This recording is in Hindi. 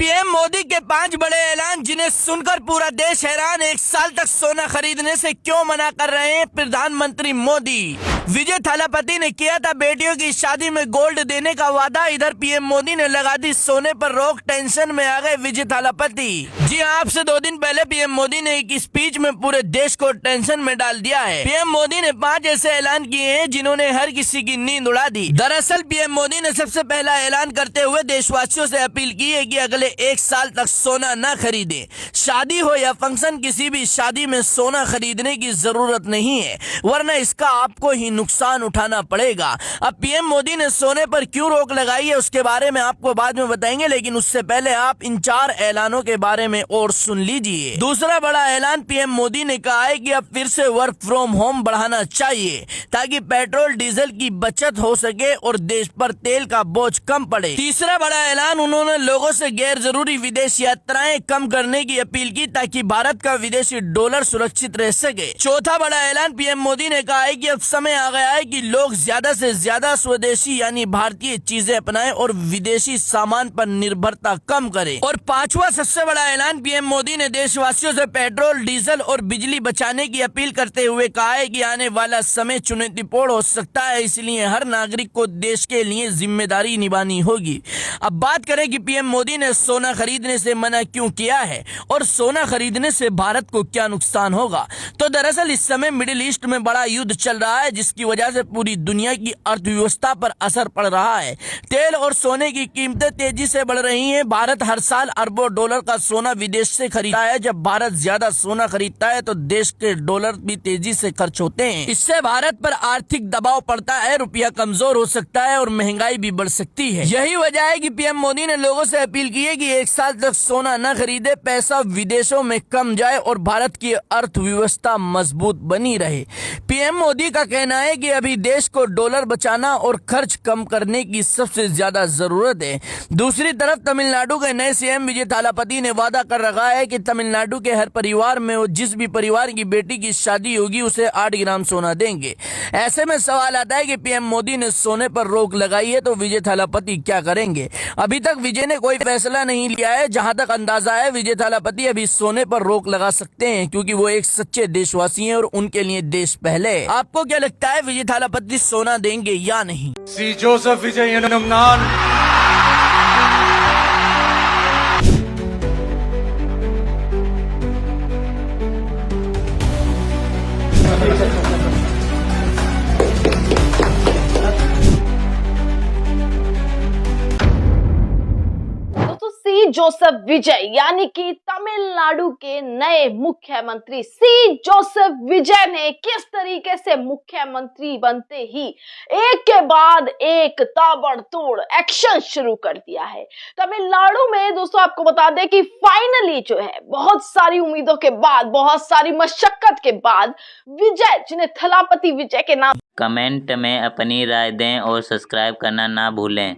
पीएम मोदी के 5 बड़े ऐलान जिन्हें सुनकर पूरा देश हैरान। 1 साल तक सोना खरीदने से क्यों मना कर रहे हैं प्रधानमंत्री मोदी। विजय थालापति ने किया था बेटियों की शादी में गोल्ड देने का वादा, इधर पीएम मोदी ने लगा दी सोने पर रोक। टेंशन में आ गए विजय थालापति। जी हाँ, आपसे 2 दिन पहले पीएम मोदी ने एक स्पीच में पूरे देश को टेंशन में डाल दिया है। पीएम मोदी ने 5 ऐसे ऐलान किए हैं जिन्होंने हर किसी की नींद उड़ा दी। दरअसल पीएम मोदी ने सबसे पहला ऐलान करते हुए देशवासियों से अपील की है कि अगले 1 साल तक सोना न खरीदें। शादी हो या फंक्शन, किसी भी शादी में सोना खरीदने की जरूरत नहीं है, वरना इसका आपको ही नुकसान उठाना पड़ेगा। अब पीएम मोदी ने सोने पर क्यों रोक लगाई है उसके बारे में आपको बाद में बताएंगे, लेकिन उससे पहले आप इन 4 ऐलानों के बारे में और सुन लीजिए। दूसरा बड़ा ऐलान, पीएम मोदी ने कहा है कि अब फिर से वर्क फ्रॉम होम बढ़ाना चाहिए ताकि पेट्रोल डीजल की बचत हो सके और देश पर तेल का बोझ कम पड़े। तीसरा बड़ा ऐलान, उन्होंने लोगों से गैर जरूरी विदेश यात्राएं कम करने की अपील की ताकि भारत का विदेशी डॉलर सुरक्षित रह सके। चौथा बड़ा ऐलान, पीएम मोदी ने कहा है कि अब समय आ गया है कि लोग ज्यादा से ज्यादा स्वदेशी यानी भारतीय चीजें अपनाएं और विदेशी सामान पर निर्भरता कम करें। और 5वां सबसे बड़ा ऐलान, पीएम मोदी ने देशवासियों से पेट्रोल डीजल और बिजली बचाने की अपील करते हुए कहा है कि आने वाला समय चुनौतीपूर्ण हो सकता है, इसलिए हर नागरिक को देश के लिए जिम्मेदारी निभानी होगी। अब बात करें कि पीएम मोदी ने सोना खरीदने से मना क्यों किया है और सोना खरीदने से भारत को क्या नुकसान होगा। तो दरअसल इस समय मिडिल ईस्ट में बड़ा युद्ध चल रहा है, जिसकी वजह से पूरी दुनिया की अर्थव्यवस्था पर असर पड़ रहा है। तेल और सोने की कीमतें तेजी से बढ़ रही हैं। भारत हर साल अरबों डॉलर का सोना विदेश से खरीदता है। जब भारत ज्यादा सोना खरीदता है तो देश के डॉलर भी तेजी से खर्च होते हैं। इससे भारत पर आर्थिक दबाव पड़ता है, रुपया कमजोर हो सकता है और महंगाई भी बढ़ सकती है। यही वजह है कि पीएम मोदी ने लोगों से अपील की है कि 1 साल तक सोना न खरीदे, पैसा विदेशों में कम जाए और भारत की अर्थव्यवस्था मजबूत बनी रहे। पीएम मोदी का कहना है कि अभी देश को डॉलर बचाना और खर्च कम करने की सबसे ज्यादा जरूरत है। दूसरी तरफ तमिलनाडु के नए सीएम विजय थालापति ने वादा कर रखा है कि तमिलनाडु के हर परिवार में वो जिस भी परिवार की बेटी की शादी होगी उसे 8 ग्राम सोना देंगे। ऐसे में सवाल आता है कि पीएम मोदी ने सोने पर रोक लगाई है तो विजय थालापति क्या करेंगे। अभी तक विजय ने कोई फैसला नहीं लिया है। जहां तक अंदाजा है विजय थालापति अभी सोने पर रोक लगा सकते हैं क्योंकि वो एक सच्चे देशवासी हैं और उनके लिए देश पहले। आपको क्या लगता है, विजय थालापति सोना देंगे या नहीं? सी जोसेफ विजय नमनान। सी जोसेफ विजय यानी कि तमिलनाडु के नए मुख्यमंत्री सी जोसेफ विजय ने किस तरीके से मुख्यमंत्री बनते ही एक के बाद एक ताबड़तोड़ एक्शन शुरू कर दिया है तमिलनाडु में। दोस्तों आपको बता दें कि फाइनली जो है बहुत सारी उम्मीदों के बाद, बहुत सारी मशक्कत के बाद विजय, जिन्हें थलापति विजय के नाम। कमेंट में अपनी राय दें और सब्सक्राइब करना ना भूलें।